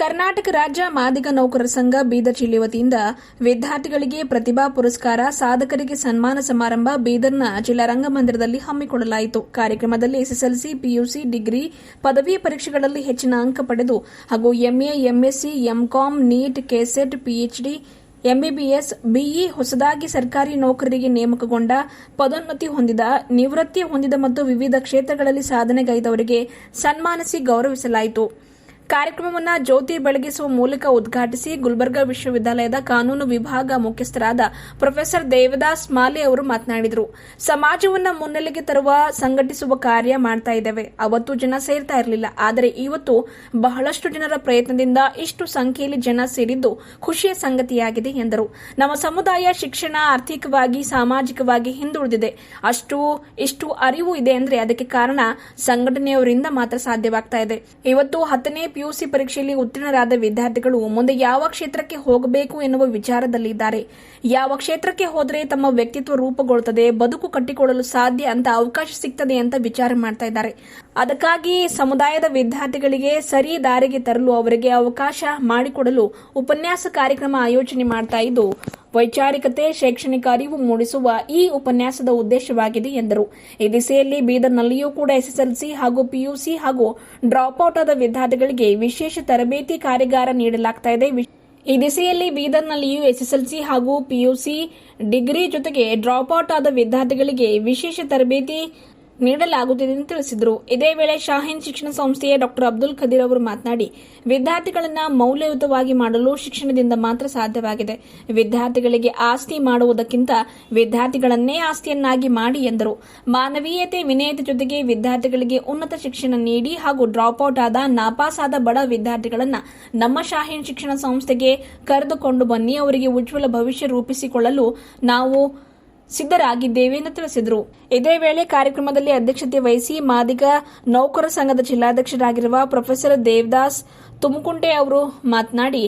ಕರ್ನಾಟಕ ರಾಜ್ಯ ಮಾದಿಗ ನೌಕರರ ಸಂಘ ಬೀದರ್ ಜಿಲ್ಲೆ ವತಿಯಿಂದ ವಿದ್ಯಾರ್ಥಿಗಳಿಗೆ ಪ್ರತಿಭಾ ಪುರಸ್ಕಾರ, ಸಾಧಕರಿಗೆ ಸನ್ಮಾನ ಸಮಾರಂಭ ಬೀದರ್ನ ಜಿಲ್ಲಾ ರಂಗಮಂದಿರದಲ್ಲಿ ಹಮ್ಮಿಕೊಳ್ಳಲಾಯಿತು. ಕಾರ್ಯಕ್ರಮದಲ್ಲಿ ಎಸ್ಎಸ್ಎಲ್ಸಿ, ಪಿಯುಸಿ, ಡಿಗ್ರಿ, ಪದವಿ ಪರೀಕ್ಷೆಗಳಲ್ಲಿ ಹೆಚ್ಚಿನ ಅಂಕ ಪಡೆದು ಹಾಗೂ MA, MSc, MCom, NEET, KSET, PhD, MBBS, BE, ಹೊಸದಾಗಿ ಸರ್ಕಾರಿ ನೌಕರರಿಗೆ ನೇಮಕಗೊಂಡ, ಪದೋನ್ನತಿ ಹೊಂದಿದ, ನಿವೃತ್ತಿ ಹೊಂದಿದ ಮತ್ತು ವಿವಿಧ ಕ್ಷೇತ್ರಗಳಲ್ಲಿ ಸಾಧನೆಗೈದವರಿಗೆ ಸನ್ಮಾನಿಸಿ ಗೌರವಿಸಲಾಯಿತು. ಕಾರ್ಯಕ್ರಮವನ್ನು ಜ್ಯೋತಿ ಬೆಳಗಿಸುವ ಮೂಲಕ ಉದ್ಘಾಟಿಸಿ ಗುಲ್ಬರ್ಗಾ ವಿಶ್ವವಿದ್ಯಾಲಯದ ಕಾನೂನು ವಿಭಾಗ ಮುಖ್ಯಸ್ಥರಾದ ಪ್ರೊಫೆಸರ್ ದೇವದಾಸ್ ಮಾಲೆ ಅವರು ಮಾತನಾಡಿದರು. ಸಮಾಜವನ್ನು ಮುನ್ನೆಲೆಗೆ ತರುವ, ಸಂಘಟಿಸುವ ಕಾರ್ಯ ಮಾಡ್ತಾ ಇದ್ದೇವೆ. ಅವತ್ತು ಜನ ಸೇರ್ತಾ ಇರಲಿಲ್ಲ, ಆದರೆ ಇವತ್ತು ಬಹಳಷ್ಟು ಜನರ ಪ್ರಯತ್ನದಿಂದ ಇಷ್ಟು ಸಂಖ್ಯೆಯಲ್ಲಿ ಜನ ಸೇರಿದ್ದು ಖುಷಿಯ ಸಂಗತಿಯಾಗಿದೆ ಎಂದರು. ನಮ್ಮ ಸಮುದಾಯ ಶಿಕ್ಷಣ, ಆರ್ಥಿಕವಾಗಿ, ಸಾಮಾಜಿಕವಾಗಿ ಹಿಂದುಳಿದಿದೆ. ಇಷ್ಟು ಅರಿವು ಇದೆ ಅಂದರೆ ಅದಕ್ಕೆ ಕಾರಣ ಸಂಘಟನೆಯವರಿಂದ ಮಾತ್ರ ಸಾಧ್ಯವಾಗ್ತಾ ಇದೆ. ಇವತ್ತು 10ನೇ ಪಿಯುಸಿ ಪರೀಕ್ಷೆಯಲ್ಲಿ ಉತ್ತೀರ್ಣರಾದ ವಿದ್ಯಾರ್ಥಿಗಳು ಮುಂದೆ ಯಾವ ಕ್ಷೇತ್ರಕ್ಕೆ ಹೋಗಬೇಕು ಎನ್ನುವ ವಿಚಾರದಲ್ಲಿದ್ದಾರೆ. ಯಾವ ಕ್ಷೇತ್ರಕ್ಕೆ ಹೋದರೆ ತಮ್ಮ ವ್ಯಕ್ತಿತ್ವ ರೂಪುಗೊಳ್ಳುತ್ತದೆ, ಬದುಕು ಕಟ್ಟಿಕೊಳ್ಳಲು ಸಾಧ್ಯ ಅಂತ ಅವಕಾಶ ಸಿಗ್ತದೆ ಅಂತ ವಿಚಾರ ಮಾಡ್ತಾ ಇದ್ದಾರೆ. ಅದಕ್ಕಾಗಿ ಸಮುದಾಯದ ವಿದ್ಯಾರ್ಥಿಗಳಿಗೆ ಸರಿ ದಾರಿಗೆ ತರಲು ಅವರಿಗೆ ಅವಕಾಶ ಮಾಡಿಕೊಡಲು ಉಪನ್ಯಾಸ ಕಾರ್ಯಕ್ರಮ ಆಯೋಜನೆ ಮಾಡ್ತಾ ಇದ್ದು, ವೈಚಾರಿಕತೆ, ಶೈಕ್ಷಣಿಕ ಅರಿವು ಮೂಡಿಸುವ ಈ ಉಪನ್ಯಾಸದ ಉದ್ದೇಶವಾಗಿದೆ ಎಂದರು. ಈ ದಿಸೆಯಲ್ಲಿ ಬೀದರ್ನಲ್ಲಿಯೂ ಕೂಡ ಎಸ್ಎಸ್ಎಲ್ಸಿ ಹಾಗೂ ಪಿಯುಸಿ ಹಾಗೂ ಡ್ರಾಪ್ಔಟ್ ಆದ ವಿದ್ಯಾರ್ಥಿಗಳಿಗೆ ವಿಶೇಷ ತರಬೇತಿ ಕಾರ್ಯಾಗಾರ ನೀಡಲಾಗುತ್ತಿದೆ. ಈ ದಿಸೆಯಲ್ಲಿ ಬೀದರ್ನಲ್ಲಿಯೂ ಎಸ್ಎಸ್ಎಲ್ಸಿ ಹಾಗೂ ಪಿಯುಸಿ, ಡಿಗ್ರಿ ಜೊತೆಗೆ ಡ್ರಾಪ್ಔಟ್ ಆದ ವಿದ್ಯಾರ್ಥಿಗಳಿಗೆ ವಿಶೇಷ ತರಬೇತಿ ನೀಡಲಾಗುತ್ತಿದೆ ಎಂದು ತಿಳಿಸಿದರು. ಇದೇ ವೇಳೆ ಶಾಹೀನ್ ಶಿಕ್ಷಣ ಸಂಸ್ಥೆಯ ಡಾ ಅಬ್ದುಲ್ ಖದೀರ್ ಅವರು ಮಾತನಾಡಿ, ವಿದ್ಯಾರ್ಥಿಗಳನ್ನು ಮೌಲ್ಯಯುತವಾಗಿ ಮಾಡಲು ಶಿಕ್ಷಣದಿಂದ ಮಾತ್ರ ಸಾಧ್ಯವಾಗಿದೆ. ವಿದ್ಯಾರ್ಥಿಗಳಿಗೆ ಆಸ್ತಿ ಮಾಡುವುದಕ್ಕಿಂತ ವಿದ್ಯಾರ್ಥಿಗಳನ್ನೇ ಆಸ್ತಿಯನ್ನಾಗಿ ಮಾಡಿ ಎಂದರು. ಮಾನವೀಯತೆ, ವಿನಯತೆ ಜೊತೆಗೆ ವಿದ್ಯಾರ್ಥಿಗಳಿಗೆ ಉನ್ನತ ಶಿಕ್ಷಣ ನೀಡಿ ಹಾಗೂ ಡ್ರಾಪ್ಔಟ್ ಆದ, ನಾಪಾಸ್ ಆದ ಬಡ ವಿದ್ಯಾರ್ಥಿಗಳನ್ನು ನಮ್ಮ ಶಾಹೀನ್ ಶಿಕ್ಷಣ ಸಂಸ್ಥೆಗೆ ಕರೆದುಕೊಂಡು ಬನ್ನಿ, ಅವರಿಗೆ ಉಜ್ವಲ ಭವಿಷ್ಯ ರೂಪಿಸಿಕೊಳ್ಳಲು ನಾವು ಸಿದ್ದರಾಗಿದ್ದೇವೆ ಎಂದು ತಿಳಿಸಿದರು. ಇದೇ ವೇಳೆ ಕಾರ್ಯಕ್ರಮದಲ್ಲಿ ಅಧ್ಯಕ್ಷತೆ ವಹಿಸಿ ಮಾದಿಗ ನೌಕರ ಸಂಘದ ಜಿಲ್ಲಾಧ್ಯಕ್ಷರಾಗಿರುವ ಪ್ರೊಫೆಸರ್ ದೇವದಾಸ್ ತುಮಕುಂಟೆ ಅವರು ಮಾತನಾಡಿ,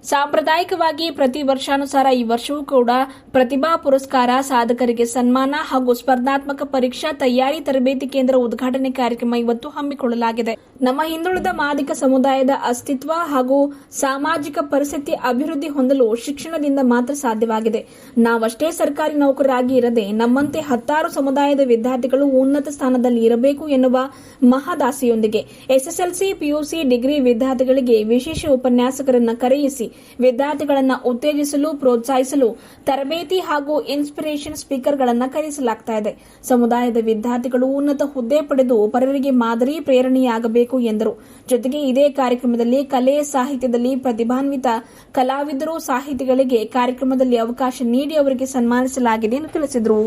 ಸಾಂಪ್ರದಾಯಿಕವಾಗಿ ಪ್ರತಿ ವರ್ಷಾನುಸಾರ ಈ ವರ್ಷವೂ ಕೂಡ ಪ್ರತಿಭಾ ಪುರಸ್ಕಾರ, ಸಾಧಕರಿಗೆ ಸನ್ಮಾನ ಹಾಗೂ ಸ್ಪರ್ಧಾತ್ಮಕ ಪರೀಕ್ಷಾ ತಯಾರಿ ತರಬೇತಿ ಕೇಂದ್ರ ಉದ್ಘಾಟನೆ ಕಾರ್ಯಕ್ರಮ ಇವತ್ತು ಹಮ್ಮಿಕೊಳ್ಳಲಾಗಿದೆ. ನಮ್ಮ ಹಿಂದುಳಿದ ಮಾದಿಗ ಸಮುದಾಯದ ಅಸ್ತಿತ್ವ ಹಾಗೂ ಸಾಮಾಜಿಕ ಪರಿಸ್ಥಿತಿ ಅಭಿವೃದ್ಧಿ ಹೊಂದಲು ಶಿಕ್ಷಣದಿಂದ ಮಾತ್ರ ಸಾಧ್ಯವಾಗಿದೆ. ನಾವಷ್ಟೇ ಸರ್ಕಾರಿ ನೌಕರರಾಗಿ ಇರದೆ ನಮ್ಮಂತೆ 10 ಸಮುದಾಯದ ವಿದ್ಯಾರ್ಥಿಗಳು ಉನ್ನತ ಸ್ಥಾನದಲ್ಲಿ ಇರಬೇಕು ಎನ್ನುವ ಮಹದಾಸೆಯೊಂದಿಗೆ ಎಸ್ಎಸ್ಎಲ್ಸಿ, ಪಿಯುಸಿ, ಡಿಗ್ರಿ ವಿದ್ಯಾರ್ಥಿಗಳಿಗೆ ವಿಶೇಷ ಉಪನ್ಯಾಸಕರನ್ನು ಕರೆಯಿಸಿ ವಿದ್ಯಾರ್ಥಿಗಳನ್ನು ಉತ್ತೇಜಿಸಲು, ಪ್ರೋತ್ಸಾಹಿಸಲು ತರಬೇತಿ ಹಾಗೂ ಇನ್ಸ್ಪಿರೇಷನ್ ಸ್ಪೀಕರ್ಗಳನ್ನು ಕರೆಸಲಾಗುತ್ತಿದೆ. ಸಮುದಾಯದ ವಿದ್ಯಾರ್ಥಿಗಳು ಉನ್ನತ ಹುದ್ದೆ ಪಡೆದು ಪರರಿಗೆ ಮಾದರಿ, ಪ್ರೇರಣೆಯಾಗಬೇಕು ಎಂದರು. ಜೊತೆಗೆ ಇದೇ ಕಾರ್ಯಕ್ರಮದಲ್ಲಿ ಕಲೆ, ಸಾಹಿತ್ಯದಲ್ಲಿ ಪ್ರತಿಭಾನ್ವಿತ ಕಲಾವಿದರು, ಸಾಹಿತಿಗಳಿಗೆ ಕಾರ್ಯಕ್ರಮದಲ್ಲಿ ಅವಕಾಶ ನೀಡಿ ಅವರಿಗೆ ಸನ್ಮಾನಿಸಲಾಗಿದೆ ಎಂದು ತಿಳಿಸಿದರು.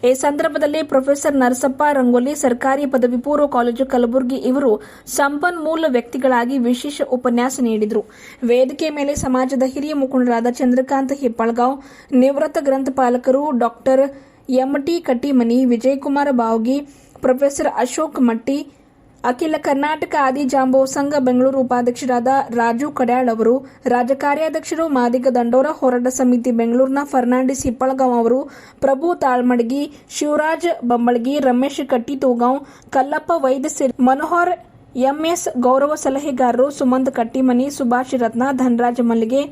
ಈ ಸಂದರ್ಭದಲ್ಲಿ ಪ್ರೊಫೆಸರ್ ನರಸಪ್ಪ ರಂಗೋಲಿ, ಸರ್ಕಾರಿ ಪದವಿ ಪೂರ್ವ ಕಾಲೇಜು ಕಲಬುರಗಿ ಇವರು ಸಂಪನ್ಮೂಲ ವ್ಯಕ್ತಿಗಳಾಗಿ ವಿಶೇಷ ಉಪನ್ಯಾಸ ನೀಡಿದರು. ವೇದಿಕೆ ಮೇಲೆ ಸಮಾಜದ ಹಿರಿಯ ಮುಖಂಡರಾದ ಚಂದ್ರಕಾಂತ್ ಹಿಪ್ಪಳಗಾಂವ್, ನಿವೃತ್ತ ಗ್ರಂಥಪಾಲಕರು ಡಾಕ್ಟರ್ ಎಂಟಿ ಕಟ್ಟಿಮನಿ, ವಿಜಯಕುಮಾರ ಬಾವಗಿ, ಪ್ರೊಫೆಸರ್ ಅಶೋಕ್ ಮಟ್ಟಿ, ಅಖಿಲ ಕರ್ನಾಟಕ ಆದಿ ಜಾಂಬವ ಸಂಘ ಬೆಂಗಳೂರು ಉಪಾಧ್ಯಕ್ಷರಾದ ರಾಜು ಕಡ್ಯಾಳ್ ಅವರು, ರಾಜ್ಯ ಕಾರ್ಯಾಧ್ಯಕ್ಷರು ಮಾದಿಗ ದಂಡೋರ ಹೋರಾಟ ಸಮಿತಿ ಬೆಂಗಳೂರಿನ ಫರ್ನಾಂಡಿಸ್ ಹಿಪ್ಪಳಗಾಂವ್ ಅವರು, ಪ್ರಭು ತಾಳ್ಮಡಗಿ, ಶಿವರಾಜ್ ಬಂಬಳಗಿ, ರಮೇಶ್ ಕಟ್ಟಿತೂಗಾಂವ್, ಕಲ್ಲಪ್ಪ ವೈದ್ಯ ಸೇರಿ ಮನೋಹರ್ ಎಂಎಸ್ ಗೌರವ ಸಲಹೆಗಾರರು, Sumanth Kattimani, Subhash Ratna, Dhanraj Mallige,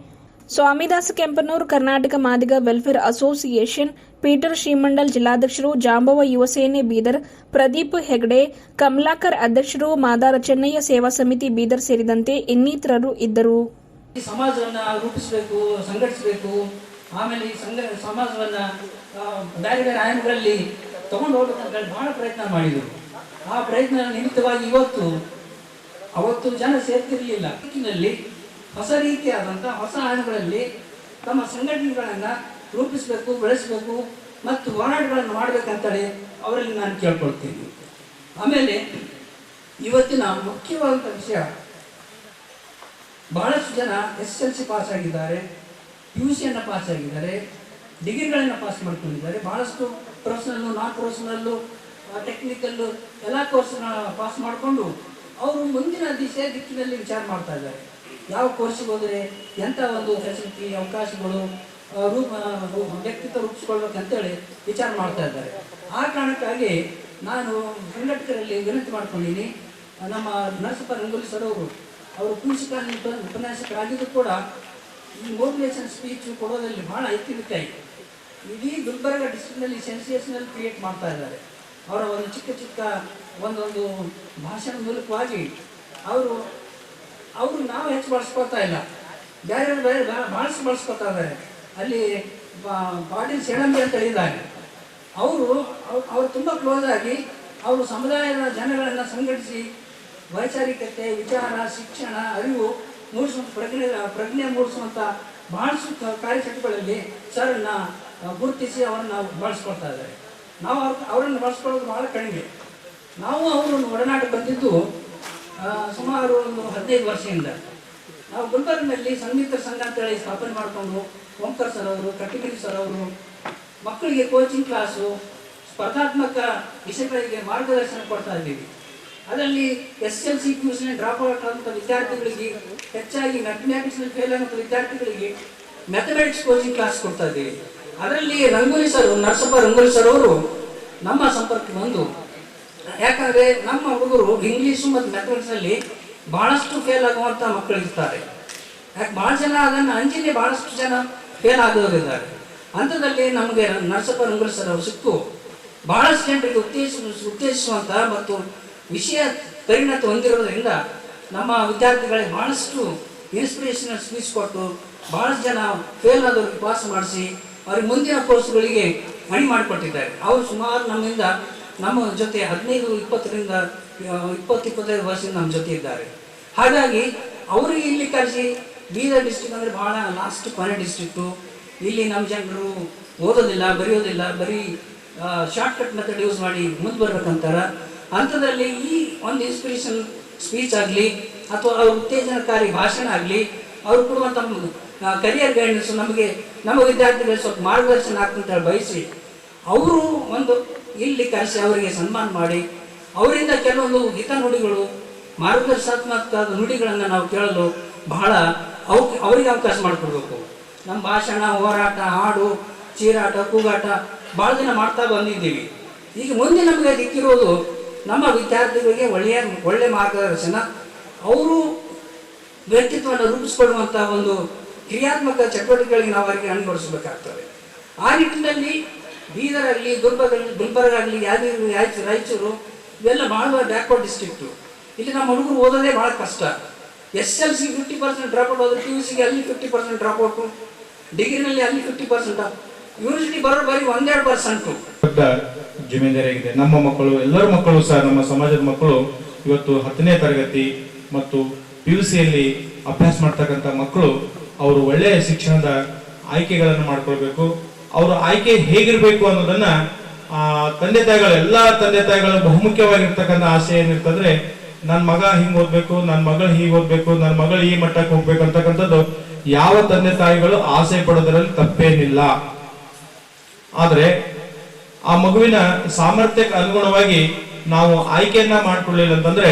Swamidasa Kempanuru, Karnataka Madiga welfare association, Peter Shrimandal ಜಿಲ್ಲಾಧ್ಯಕ್ಷರು, ಜಾಂಬವ ಯುವ ಸೇನೆ ಬೀದರ್, ಪ್ರದೀಪ್ ಹೆಗಡೆ, ಕಮಲಾಕರ್ ಅಧ್ಯಕ್ಷರು, ಮಾದಾರ ಚೆನ್ನಯ್ಯ ಸೇವಾ ಸಮಿತಿ ಬೀದರ್ ಸೇರಿದಂತೆ ಇನ್ನಿತರರು ಇದ್ದರು. ಸಮಾಜವನ್ನು ರೂಪಿಸಬೇಕು, ಸಂಘಟಿಸಬೇಕು, ಆಮೇಲೆ ಈ ಸಮಾಜವನ್ನು ಬೇರೆ ಬೇರೆ ಆಯಾಮಗಳಲ್ಲಿ ತಗೊಂಡು ಹೋಗ್ಬೇಕಂತ ಬಹಳ ಪ್ರಯತ್ನ ಮಾಡಿದರು. ಆ ಪ್ರಯತ್ನ ನಿಮಿತ್ತವಾಗಿ ಅವತ್ತು ಜನ ಸೇರ್ತಿರಲಿಲ್ಲ. ಹೊಸ ರೀತಿಯಾದಂತಹ ಹೊಸ ಆಯಾಮಗಳಲ್ಲಿ ತಮ್ಮ ಸಂಘಟನೆಗಳನ್ನು ರೂಪಿಸಬೇಕು, ಬೆಳೆಸಬೇಕು ಮತ್ತು ಹೋರಾಟಗಳನ್ನು ಮಾಡಬೇಕಂತೇಳಿ ಅವರಲ್ಲಿ ನಾನು ಕೇಳ್ಕೊಳ್ತೀನಿ. ಆಮೇಲೆ ಇವತ್ತಿನ ಮುಖ್ಯವಾದಂಥ ವಿಷಯ, ಬಹಳಷ್ಟು ಜನ ಎಸ್ಎಲ್ಸಿ ಪಾಸ್ ಆಗಿದ್ದಾರೆ, ಪಿಯುಸಿಯನ್ನು ಪಾಸ್ ಆಗಿದ್ದಾರೆ, ಡಿಗ್ರಿಗಳನ್ನು ಪಾಸ್ ಮಾಡ್ಕೊಂಡಿದ್ದಾರೆ. ಬಹಳಷ್ಟು ಪ್ರೊಫೆಷನಲ್ಲು, ನಾನ್ ಪ್ರೊಫೆಷನಲ್ಲು, ಟೆಕ್ನಿಕಲ್ಲು ಎಲ್ಲ ಕೋರ್ಸ್ನ ಪಾಸ್ ಮಾಡಿಕೊಂಡು ಅವರು ಮುಂದಿನ ದಿಕ್ಕಿನಲ್ಲಿ ವಿಚಾರ ಮಾಡ್ತಾ ಇದ್ದಾರೆ. ಯಾವ ಕೋರ್ಸಿಗೆ ಹೋದರೆ ಎಂಥ ಒಂದು ಫೆಸಿಲಿಟಿ, ಅವಕಾಶಗಳು, ವ್ಯಕ್ತಿತ್ವ ರೂಪಿಸ್ಕೊಳ್ಬೇಕಂತೇಳಿ ವಿಚಾರ ಮಾಡ್ತಾ ಇದ್ದಾರೆ. ಆ ಕಾರಣಕ್ಕಾಗಿ ನಾನು ಸಂಘಟಕರಲ್ಲಿ ವಿನಂತಿ ಮಾಡ್ಕೊಂಡಿದ್ದೀನಿ. ನಮ್ಮ ನರಸಪ್ಪ ರಂಗೋಲಿ ಸರ್ ಅವರು ಅವರು ಪೂಷಕಾಲ ಉಪನ್ಯಾಸಕರಾಗಿದ್ದು ಕೂಡ ಈ ಮೋಟಿವೇಶನ್ ಸ್ಪೀಚ್ ಕೊಡೋದ್ರಲ್ಲಿ ಬಹಳ ಎತ್ತಿಬಿಟ್ಟಾಗಿ ಇಡೀ ಗುಲ್ಬರ್ಗ ಡಿಸ್ಟ್ರಿಕ್ಟ್ನಲ್ಲಿ ಸೆನ್ಸೇಷನಲ್ ಕ್ರಿಯೇಟ್ ಮಾಡ್ತಾ ಇದ್ದಾರೆ. ಅವರ ಒಂದು ಚಿಕ್ಕ ಚಿಕ್ಕ ಒಂದೊಂದು ಭಾಷಣ ಮೂಲಕವಾಗಿ ಅವರು ನಾವು ಹೆಚ್ಚು ಬಳಸ್ಕೊಳ್ತಾ ಇಲ್ಲ, ಬೇರೆ ಬೇರೆ ಬಳಸ್ಕೊಳ್ತಾ ಇದ್ದಾರೆ. ಅಲ್ಲಿ ಪಾಟೀಲ್ ಸೇಳಂಬಿ ಅಂತ ಹೇಳಿದ್ದಾರೆ, ಅವರು ತುಂಬ ಕ್ಲೋಸ್ ಆಗಿ ಅವರು ಸಮುದಾಯದ ಜನಗಳನ್ನು ಸಂಘಟಿಸಿ ವೈಚಾರಿಕತೆ, ವಿಚಾರ, ಶಿಕ್ಷಣ, ಅರಿವು ಮೂಡಿಸುವಂಥ ಪ್ರಜ್ಞೆ ಮೂಡಿಸುವಂಥ ಬಹಳಷ್ಟು ಕಾರ್ಯಚಟುವಟಿಕೆಗಳಲ್ಲಿ ಸರ್ನ ಗುರುತಿಸಿ ಅವರನ್ನು ಬಳಸ್ಕೊಳ್ತಾ ಇದ್ದಾರೆ. ನಾವು ಅವರನ್ನು ಬಳಸ್ಕೊಳ್ಳೋದು ಬಹಳ ಕಡಿಮೆ. ನಾವು ಅವರನ್ನು ಒಡನಾಟ ಬಂದಿದ್ದು ಸುಮಾರು ಒಂದು 15 ವರ್ಷದಿಂದ. ನಾವು ಗುಲ್ಬರ್ಗನಲ್ಲಿ ಸಂಗೀತ ಸಂಘ ಅಂತೇಳಿ ಸ್ಥಾಪನೆ ಮಾಡಿಕೊಂಡು ಓಂಕರ್ ಸರ್ ಅವರು, ಕಟ್ಟಿಗಿರಿ ಸರ್ ಅವರು ಮಕ್ಕಳಿಗೆ ಕೋಚಿಂಗ್ ಕ್ಲಾಸು, ಸ್ಪರ್ಧಾತ್ಮಕ ವಿಷಯಗಳಿಗೆ ಮಾರ್ಗದರ್ಶನ ಕೊಡ್ತಾ ಇದ್ದೀವಿ. ಅದರಲ್ಲಿ SLC PUC ಡ್ರಾಪ್ ಔಟ್ ಆದಂಥ ವಿದ್ಯಾರ್ಥಿಗಳಿಗೆ, ಹೆಚ್ಚಾಗಿ ಮ್ಯಾಥಮೆಟಿಕ್ಸ್ನಲ್ಲಿ ಫೇಲ್ ಆದಂಥ ವಿದ್ಯಾರ್ಥಿಗಳಿಗೆ ಮ್ಯಾಥಮೆಟಿಕ್ಸ್ ಕೋಚಿಂಗ್ ಕ್ಲಾಸ್ ಕೊಡ್ತಾ ಇದ್ದೀವಿ. ಅದರಲ್ಲಿ ರಂಗೋಲಿ ಸರ್, ನರಸಪ್ಪ ರಂಗೋಲಿ ಸರ್ ಅವರು ನಮ್ಮ ಸಂಪರ್ಕ ಬಂದು, ಯಾಕಂದರೆ ನಮ್ಮ ಹುಡುಗರು ಇಂಗ್ಲೀಷು ಮತ್ತು ಮ್ಯಾಥಮೆಟಿಕ್ಸಲ್ಲಿ ಭಾಳಷ್ಟು ಫೇಲ್ ಆಗುವಂಥ ಮಕ್ಕಳಿರ್ತಾರೆ. ಯಾಕೆ ಭಾಳ ಜನ ಅದನ್ನು ಅಂಜಿನೇ ಭಾಳಷ್ಟು ಜನ ಫೇಲ್ ಆಗೋರಿದ್ದಾರೆ. ಅಂಥದ್ದಲ್ಲಿ ನಮಗೆ ನರಸಪ್ಪ ರಂಗೋಲಿ ಸರ್ ಅವರು ಸಿಕ್ಕು ಭಾಳಷ್ಟು ಜನರಿಗೆ ಉತ್ತೇಜಿಸುವಂಥ ಮತ್ತು ವಿಷಯ ಪರಿಣತಿ ಹೊಂದಿರೋದ್ರಿಂದ ನಮ್ಮ ವಿದ್ಯಾರ್ಥಿಗಳಿಗೆ ಭಾಳಷ್ಟು ಇನ್ಸ್ಪಿರೇಷನಲ್ ಸ್ಪೀಚ್ ಕೊಟ್ಟು ಭಾಳಷ್ಟು ಜನ ಫೇಲ್ ಆದವ್ರಿಗೆ ಪಾಸ್ ಮಾಡಿಸಿ ಅವ್ರಿಗೆ ಮುಂದಿನ ಕೋರ್ಸ್ಗಳಿಗೆ ಅಣಿ ಮಾಡಿಕೊಟ್ಟಿದ್ದಾರೆ. ಅವರು ಸುಮಾರು ನಮ್ಮ ಜೊತೆ 15-20 ವರ್ಷದಿಂದ ನಮ್ಮ ಜೊತೆ ಇದ್ದಾರೆ. ಹಾಗಾಗಿ ಅವರಿಗೆ ಇಲ್ಲಿ ಕರೆಸಿ, ಬೀದರ್ ಡಿಸ್ಟ್ರಿಕ್ಟ್ ಅಂದರೆ ಭಾಳ ಲಾಸ್ಟ್ ಕೊನೆ ಡಿಸ್ಟ್ರಿಕ್ಟು. ಇಲ್ಲಿ ನಮ್ಮ ಜನರು ಓದೋದಿಲ್ಲ, ಬರೆಯೋದಿಲ್ಲ, ಬರೀ ಶಾರ್ಟ್ಕಟ್ ಮೆಥಡ್ ಯೂಸ್ ಮಾಡಿ ಮುಂದೆ ಬರ್ಬೇಕಂತಾರೆ. ಅಂಥದ್ರಲ್ಲಿ ಈ ಒಂದು ಇನ್ಸ್ಪಿರೇಷನ್ ಸ್ಪೀಚ್ ಆಗಲಿ ಅಥವಾ ಅವ್ರ ಉತ್ತೇಜನಕಾರಿ ಭಾಷಣ ಆಗಲಿ, ಅವ್ರು ಕೊಡುವಂಥ ಕರಿಯರ್ ಗೈಡೆನ್ಸು ನಮ್ಮ ವಿದ್ಯಾರ್ಥಿಗಳಿಗೆ ಸ್ವಲ್ಪ ಮಾರ್ಗದರ್ಶನ ಆಗ್ತಂತ ಬಯಸಿ ಅವರು ಒಂದು ಇಲ್ಲಿ ಕರೆಸಿ ಅವರಿಗೆ ಸನ್ಮಾನ ಮಾಡಿ ಅವರಿಂದ ಕೆಲವೊಂದು ಹಿತನುಡಿಗಳು, ಮಾರ್ಗದರ್ಶನಾತ್ಮಕ ನುಡಿಗಳನ್ನು ನಾವು ಕೇಳಲು ಬಹಳ ಅವರಿಗೆ ಅವಕಾಶ ಮಾಡಿಕೊಡ್ಬೇಕು. ನಮ್ಮ ಭಾಷಣ, ಹೋರಾಟ, ಹಾಡು, ಚೀರಾಟ, ಕೂಗಾಟ ಭಾಳ ದಿನ ಮಾಡ್ತಾ ಬಂದಿದ್ದೀವಿ. ಈಗ ಮುಂದೆ ನಮಗೆ ದಿಕ್ಕಿರೋದು ನಮ್ಮ ವಿದ್ಯಾರ್ಥಿಗಳಿಗೆ ಒಳ್ಳೆಯ ಮಾರ್ಗದರ್ಶನ, ಅವರು ವ್ಯಕ್ತಿತ್ವವನ್ನು ರೂಪಿಸಿಕೊಳ್ಳುವಂಥ ಒಂದು ಕ್ರಿಯಾತ್ಮಕ ಚಟುವಟಿಕೆಗಳಿಗೆ ನಾವು ಅವರಿಗೆ ಅನುಗೊಳಿಸಬೇಕಾಗ್ತದೆ. ಆ ನಿಟ್ಟಿನಲ್ಲಿ ಬೀದರಾಗಲಿ, ಗುಲ್ಬರ್ಗ ಆಗಲಿ, ಯಾದಗಿರಿ, ರಾಯಚೂರು ಇವೆಲ್ಲ ಭಾಳ ಬ್ಯಾಕ್ವರ್ಡ್ ಡಿಸ್ಟ್ರಿಕ್ಟು. ಇಲ್ಲಿ ನಮ್ಮ ಹುಡುಗರು ಓದೋದೇ ಭಾಳ ಕಷ್ಟ. SLC 50% ಡ್ರಾಪ್ಔಟ್ ಹೋದ್ರೆ PUCಗೆ ಅಲ್ಲಿ 50% ಡ್ರಾಪ್ಔಟು, ಡಿಗ್ರಿನಲ್ಲಿ ಅಲ್ಲಿ 50%, ಯೂನಿವರ್ಸಿಟಿ ಬರೋ ಬರೀ 1-2%. ಜಿಮ್ಮೆದಾರಿಯಾಗಿದೆ. ನಮ್ಮ ಮಕ್ಕಳು, ಎಲ್ಲರ ಮಕ್ಕಳು ಸಹ, ನಮ್ಮ ಸಮಾಜದ ಮಕ್ಕಳು ಇವತ್ತು 10ನೇ ತರಗತಿ ಮತ್ತು PUCಯಲ್ಲಿ ಅಭ್ಯಾಸ ಮಾಡ್ತಕ್ಕಂಥ ಮಕ್ಕಳು ಅವರು ಒಳ್ಳೆಯ ಶಿಕ್ಷಣದ ಆಯ್ಕೆಗಳನ್ನು ಮಾಡ್ಕೊಳ್ಬೇಕು. ಅವರ ಆಯ್ಕೆ ಹೇಗಿರ್ಬೇಕು ಅನ್ನೋದನ್ನ ತಂದೆ ತಾಯಿಗಳು, ಎಲ್ಲ ತಂದೆ ತಾಯಿಗಳು ಬಹುಮುಖ್ಯವಾಗಿರ್ತಕ್ಕಂಥ ಆಸೆ ಏನಿರ್ತಂದ್ರೆ, ನನ್ನ ಮಗ ಹಿಂಗ್ ಓದ್ಬೇಕು, ನನ್ನ ಮಗಳು ಹೀಗೆ ಓದ್ಬೇಕು, ನನ್ನ ಮಗಳು ಈ ಮಟ್ಟಕ್ಕೆ ಹೋಗ್ಬೇಕು ಅಂತಕ್ಕಂಥದ್ದು ಯಾವ ತಂದೆ ತಾಯಿಗಳು ಆಸೆ ಪಡೋದ್ರಲ್ಲಿ ತಪ್ಪೇನಿಲ್ಲ. ಆದ್ರೆ ಆ ಮಗುವಿನ ಸಾಮರ್ಥ್ಯಕ್ಕೆ ಅನುಗುಣವಾಗಿ ನಾವು ಆಯ್ಕೆಯನ್ನ ಮಾಡ್ಕೊಳ್ಳಿಲ್ಲ ಅಂತಂದ್ರೆ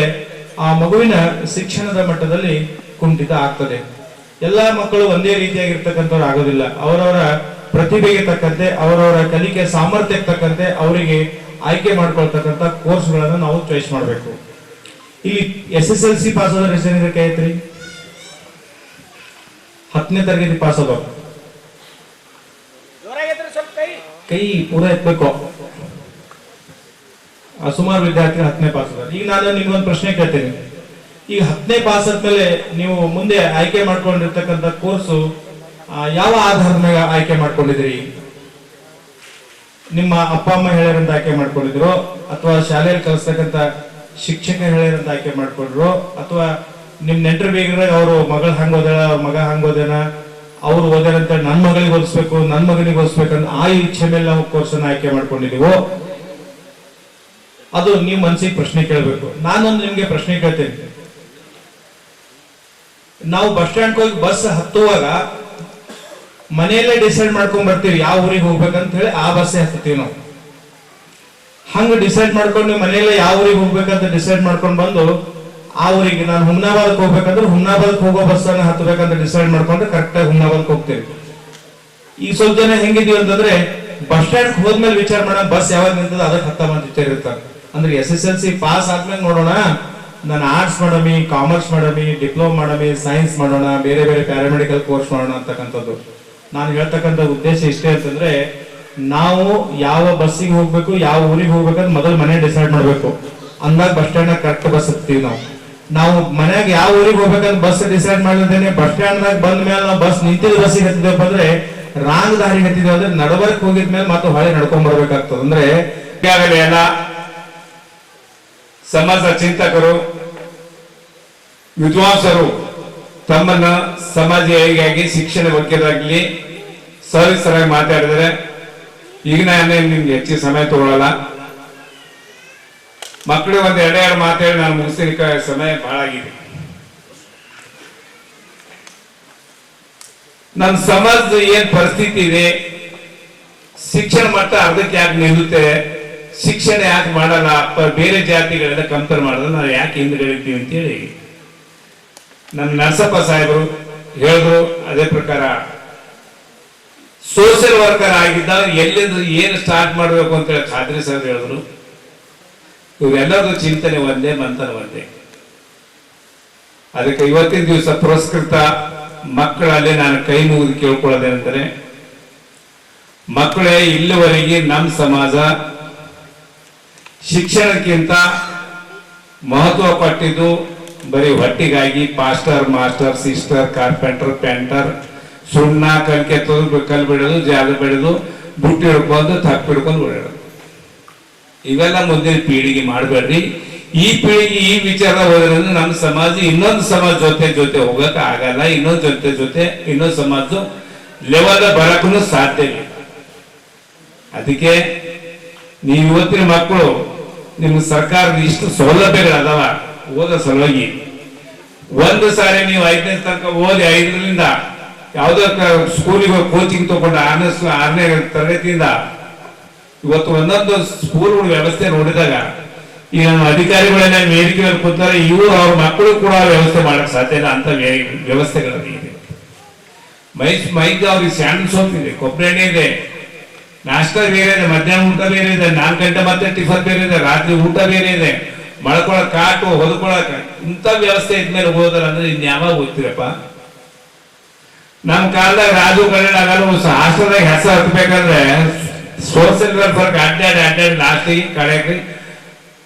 ಆ ಮಗುವಿನ ಶಿಕ್ಷಣದ ಮಟ್ಟದಲ್ಲಿ ಕುಂಠಿತ ಆಗ್ತದೆ. ಎಲ್ಲಾ ಮಕ್ಕಳು ಒಂದೇ ರೀತಿಯಾಗಿರ್ತಕ್ಕಂಥವ್ರು ಆಗೋದಿಲ್ಲ. ಅವರವರ ಪ್ರತಿಭೆಗೆ ತಕ್ಕಂತೆ, ಅವರವರ ಕಲಿಕೆ ಸಾಮರ್ಥ್ಯಕ್ಕೆ ತಕ್ಕಂತೆ ಅವರಿಗೆ ಆಯ್ಕೆ ಮಾಡ್ಕೊಳ್ತಕ್ಕಂಥ ಕೋರ್ಸ್ಗಳನ್ನು ನಾವು ಚಾಯ್ಸ್ ಮಾಡಬೇಕು. ಇಲ್ಲಿ SSLC ಪಾಸ್ ಆದ್ರೆ ಎಷ್ಟು ಜನ ಕೈ ಐತ್ರಿ? 10ನೇ ತರಗತಿ ಪಾಸ್ ಆದವ್ರು ಕೈ ಪೂರ ಎತ್ಬೇಕು. ಸುಮಾರು ವಿದ್ಯಾರ್ಥಿಗಳು 10ನೇ ಪಾಸ್ ಆದ. ಈಗ ನಾನು ನಿಮ್ಗೊಂದು ಪ್ರಶ್ನೆ ಕೇಳ್ತೇನೆ. ಈಗ 10ನೇ ಪಾಸ್ ಆದ್ಮೇಲೆ ನೀವು ಮುಂದೆ ಆಯ್ಕೆ ಮಾಡ್ಕೊಂಡಿರ್ತಕ್ಕಂಥ ಕೋರ್ಸು ಯಾವ ಆಧಾರದ ಮೇಲೆ ಆಯ್ಕೆ ಮಾಡ್ಕೊಂಡಿದ್ರಿ? ನಿಮ್ಮ ಅಪ್ಪ ಅಮ್ಮ ಹೇಳ್ಯಾರಂತ ಆಯ್ಕೆ ಮಾಡ್ಕೊಂಡಿದ್ರು, ಅಥವಾ ಶಾಲೆಯಲ್ಲಿ ಕಲಿಸ್ತಕ್ಕಂಥ ಶಿಕ್ಷಕ ಹೇಳ್ಯಾರಂತ ಆಯ್ಕೆ ಮಾಡ್ಕೊಂಡ್ರು, ಅಥವಾ ನಿಮ್ ನೆಂಟರು ಬೇಗ ಅವರು ಮಗಳು ಹಂಗ ಓದಾಳ, ಅವ್ರ ಮಗ ಹಂಗ ಓದಾನ, ಅವ್ರು ಓದಾರಂತ ನನ್ನ ಮಗಳಿಗೆ ಓದಿಸ್ಬೇಕು, ನನ್ನ ಮಗನಿಗೆ ಓದಿಸ್ಬೇಕಂತ ಆ ಇಚ್ಛೆ ಮೇಲೆ ನಾವು ಕೋರ್ಸನ್ನ ಆಯ್ಕೆ ಮಾಡ್ಕೊಂಡಿದೀವೋ? ಅದು ನೀವು ಮನಸ್ಸಿಗೆ ಪ್ರಶ್ನೆ ಕೇಳಬೇಕು. ನಾನೊಂದು ನಿಮ್ಗೆ ಪ್ರಶ್ನೆ ಕೇಳ್ತೇನೆ. ನಾವು ಬಸ್ ಸ್ಟ್ಯಾಂಡ್ ಹೋಗಿ ಬಸ್ ಹತ್ತುವಾಗ ಮನೆಯಲ್ಲೇ ಡಿಸೈಡ್ ಮಾಡ್ಕೊಂಡ್ ಬರ್ತೀವಿ ಯಾವ ಊರಿಗೆ ಹೋಗ್ಬೇಕಂತ ಹೇಳಿ, ಆ ಬಸ್ಸೇ ಹತ್ತೀವಿ ನಾವು. ಹಂಗ ಡಿಸೈಡ್ ಮಾಡ್ಕೊಂಡು ನೀವು ಮನೆಯಲ್ಲೇ ಯಾವ ಊರಿಗೆ ಹೋಗ್ಬೇಕಂತ ಡಿಸೈಡ್ ಮಾಡ್ಕೊಂಡು ಬಂದು ಆ ಊರಿಗೆ, ನಾನು ಹುಮ್ನಾಬಾದ್ಗೆ ಹೋಗ್ಬೇಕಂದ್ರೆ ಹುಮ್ನಾಬಾದ್ಗೆ ಹೋಗೋ ಬಸ್ಸನ್ನ ಹತ್ತಬೇಕಂತ ಡಿಸೈಡ್ ಮಾಡ್ಕೊಂಡ್ರೆ ಕರೆಕ್ಟಾಗಿ ಹುಮ್ನಾಬಾದ್ಗೆ ಹೋಗ್ತೀವಿ. ಈಗ ಸ್ವಲ್ಪ ಜನ ಹೆಂಗಿದೀವಿ ಅಂತಂದ್ರೆ ಬಸ್ ಸ್ಟ್ಯಾಂಡ್ ಹೋದ್ಮೇಲೆ ವಿಚಾರ ಮಾಡೋಣ ಬಸ್ ಯಾವಾಗ ನಿಂತದ ಅದಕ್ಕೆ ಹತ್ತ ಮಂದಿ ವಿಚಾರ ಇರ್ತಾರೆ. ಅಂದ್ರೆ SSLC ಪಾಸ್ ಆದ್ಮೇಲೆ ನೋಡೋಣ ನಾನು ಆರ್ಟ್ಸ್ ಮಾಡಮಿ, ಕಾಮರ್ಸ್ ಮಾಡಮಿ, ಡಿಪ್ಲೊಮಾ ಮಾಡಮಿ, ಸೈನ್ಸ್ ಮಾಡೋಣ, ಬೇರೆ ಬೇರೆ ಪ್ಯಾರಾಮೆಡಿಕಲ್ ಕೋರ್ಸ್ ಮಾಡೋಣ ಅಂತಕ್ಕಂಥದ್ದು. ನಾನು ಹೇಳ್ತಕ್ಕಂಥ ಉದ್ದೇಶ ಇಷ್ಟೇ ಅಂತಂದ್ರೆ, ನಾವು ಯಾವ ಬಸ್ಸಿಗೆ ಹೋಗ್ಬೇಕು, ಯಾವ ಊರಿಗೆ ಹೋಗ್ಬೇಕಂತ ಮೊದಲು ಮನೆ ಡಿಸೈಡ್ ಮಾಡಬೇಕು. ಅಂದಾಗ ಬಸ್ ಸ್ಟ್ಯಾಂಡ್ ಕರೆಕ್ಟ್ ಬಸ್ ಹತ್ತೀವಿ. ನಾವು ಮನ್ಯಾಗ ಯಾವ ಊರಿಗೆ ಹೋಗ್ಬೇಕಂತ ಬಸ್ ಡಿಸೈಡ್ ಮಾಡಿದ್ದೇನೆ, ಬಸ್ ಸ್ಟ್ಯಾಂಡ್ ದಾಗ ಬಂದ ಮೇಲೆ ನಾವು ಬಸ್ ನಿಂತಿದ್ದ ಬಸ್ಸಿಗೆ ಹತ್ತಿದಪ್ಪ ಅಂದ್ರೆ ರಾಂಗ್ ದಾರಿಗೆ ಹತ್ತಿದ್ದೇವೆ ಅಂದ್ರೆ ನಡಬರ್ಕ್ ಹೋಗಿದ್ಮೇಲೆ ಮತ್ತೆ ಹೊಳೆ ನಡ್ಕೊಂಡ್ ಬರ್ಬೇಕಾಗ್ತದೆ. ಅಂದ್ರೆ ಈಗಾಗಲೇ ಎಲ್ಲ ಸಮಾಜ ಚಿಂತಕರು, ವಿದ್ವಾಂಸರು ತಮ್ಮನ್ನ ಸಮಾಜ ಏಳಿಗೆಯಾಗಿ ಶಿಕ್ಷಣ ಬಗ್ಗೆದಾಗ್ಲಿ ಸವಿಸ್ತರಾಗಿ ಮಾತಾಡಿದರೆ, ಈಗ ನಾನು ನಿಮ್ಗೆ ಹೆಚ್ಚಿನ ಸಮಯ ತಗೊಳ್ಳಲ್ಲ. ಮಕ್ಕಳು ಒಂದ್ ಎರಡೆರಡು ಮಾತಾಡಿ ನಾನು ಮುಗಿಸ್ತೀನಿ, ಸಮಯ ಬಹಳ ಆಗಿದೆ. ನಮ್ಮ ಸಮಾಜದ ಏನ್ ಪರಿಸ್ಥಿತಿ ಇದೆ, ಶಿಕ್ಷಣ ಮಟ್ಟ ಅರ್ಧಕ್ಕೆ ಯಾಕೆ ನಿಲ್ಲುತ್ತೆ, ಶಿಕ್ಷಣ ಯಾಕೆ ಮಾಡಲ್ಲ, ಬೇರೆ ಜಾತಿಗಳೆಲ್ಲ ಕಂಪೇರ್ ಮಾಡಿದ್ರೆ ನಾವು ಯಾಕೆ ಹಿಂದ್ಗಡಿತೀವಿ ಅಂತೇಳಿ ನಮ್ಮ ನರಸಪ್ಪ ಸಾಹೇಬರು ಹೇಳಿದ್ರು. ಅದೇ ಪ್ರಕಾರ ಸೋಷಿಯಲ್ ವರ್ಕರ್ ಆಗಿದ್ದಾಗ ಎಲ್ಲಿಂದ ಏನು ಸ್ಟಾರ್ಟ್ ಮಾಡಬೇಕು ಅಂತೇಳಿ ಖಾದ್ರಿ ಸರ್ ಹೇಳಿದ್ರು. ಇವೆಲ್ಲರದು ಚಿಂತನೆ ಒಂದೇ, ಮಂಥನ ಒಂದೇ. ಅದಕ್ಕೆ ಇವತ್ತಿನ ದಿವಸ ಪುರಸ್ಕೃತ ಮಕ್ಕಳಲ್ಲಿ ನಾನು ಕೈ ಮುಗಿದು ಕೇಳ್ಕೊಳ್ಳೋದೇನೆಂದರೆ, ಮಕ್ಕಳೇ, ಇಲ್ಲಿವರೆಗೆ ನಮ್ಮ ಸಮಾಜ ಶಿಕ್ಷಣಕ್ಕಿಂತ ಮಹತ್ವ ಪಟ್ಟಿದ್ದು ಬರೀ ಹೊಟ್ಟಿಗಾಗಿ pastor, master, sister, carpenter, painter, ಸುಣ್ಣ, ಕಲ್ ಕೆತ್ತೋದು, ಕಲ್ ಬಿಡೋದು, ಜಾಗ ಬೆಳೆದು, ಬುಟ್ಟಿ ಹಿಡ್ಕೊಂಡು, ತಪ್ಪು ಹಿಡ್ಕೊಂಡು ಓಡಾಡೋದು, ಇವೆಲ್ಲ ಮುಂದಿನ ಪೀಳಿಗೆ ಮಾಡಬೇಡ್ರಿ. ಈ ಪೀಳಿಗೆ ಈ ವಿಚಾರ ಹೋದ್ರಿಂದ ನಮ್ಮ ಸಮಾಜ ಇನ್ನೊಂದು ಸಮಾಜ ಜೊತೆ ಹೋಗಕ್ ಆಗಲ್ಲ. ಇನ್ನೊಂದು ಸಮಾಜ ಲೆವೆಲ್ ಬರಕ್ಕೂ ಸಾಧ್ಯ ಇಲ್ಲ. ಅದಕ್ಕೆ ನೀವು ಇವತ್ತಿನ ಮಕ್ಕಳು, ನಿಮ್ಗೆ ಸರ್ಕಾರದ ಇಷ್ಟು ಸೌಲಭ್ಯಗಳದಾವ ಓದೋ ಸಲುವಾಗಿ. ಒಂದು ಸಾರಿ ನೀವು 5ನೇ ತನಕ ಓದಿ 5ರಿಂದ ಯಾವುದೋ ಸ್ಕೂಲಿಗೆ ಕೋಚಿಂಗ್ ತಗೊಂಡು 6ನೇ ತರಗತಿಯಿಂದ ಇವತ್ತು ಒಂದೊಂದು ಸ್ಕೂಲ್ಗಳ ವ್ಯವಸ್ಥೆ ನೋಡಿದಾಗ, ಈಗ ನಮ್ಮ ಅಧಿಕಾರಿಗಳೆಲ್ಲ ವೇದಿಕೆಯಲ್ಲಿ ಕೂತಾರೆ, ಇವರು ಅವ್ರ ಮಕ್ಕಳು ಕೂಡ ವ್ಯವಸ್ಥೆ ಮಾಡಕ್ ಸಾಧ್ಯ ಇಲ್ಲ ಅಂತ ವ್ಯವಸ್ಥೆಗಳಲ್ಲಿ ಇದೆ. ಮೈಕ್ ಅವ್ರಿಗೆ ಸ್ಯಾಂಡಲ್ ಸೋಪ್ ಇದೆ, ಕೊಬ್ಬರಿ ಎಣ್ಣೆ ಇದೆ, ನಾಷ್ಟ ಬೇರೆ ಇದೆ, ಮಧ್ಯಾಹ್ನ ಊಟ ಬೇರೆ ಇದೆ, 4 ಗಂಟೆ ಮತ್ತೆ ಟಿಫನ್ ಬೇರೆ ಇದೆ, ರಾತ್ರಿ ಊಟ ಬೇರೆ ಇದೆ, ಮಳ್ಕೊಳಕ್ ಕಾಟು, ಹೊದ್ಕೊಳಕ್ ಇಂಥ ವ್ಯವಸ್ಥೆ ಇದ್ಮೇಲೆ ಹೋದಲ್ಲ ಅಂದ್ರೆ ಇನ್ಯಾವಾಗ ಓದ್ತೀರಪ್ಪ? ನಮ್ಮ ಕಾಲದಾಗ ರಾಜು ಕನ್ನಡ ಹಾಸ್ಟೆಲ್ದಾಗ ಹೆಸರು ಹತ್ಬೇಕಂದ್ರೆ ಸೋಷಿಯಲ್ ವೆಲ್ಫೇರ್ ಅಡ್ಡಾಡಿ ಲಾಸ್ಟಿಗೆ ಕಡೆಗೆ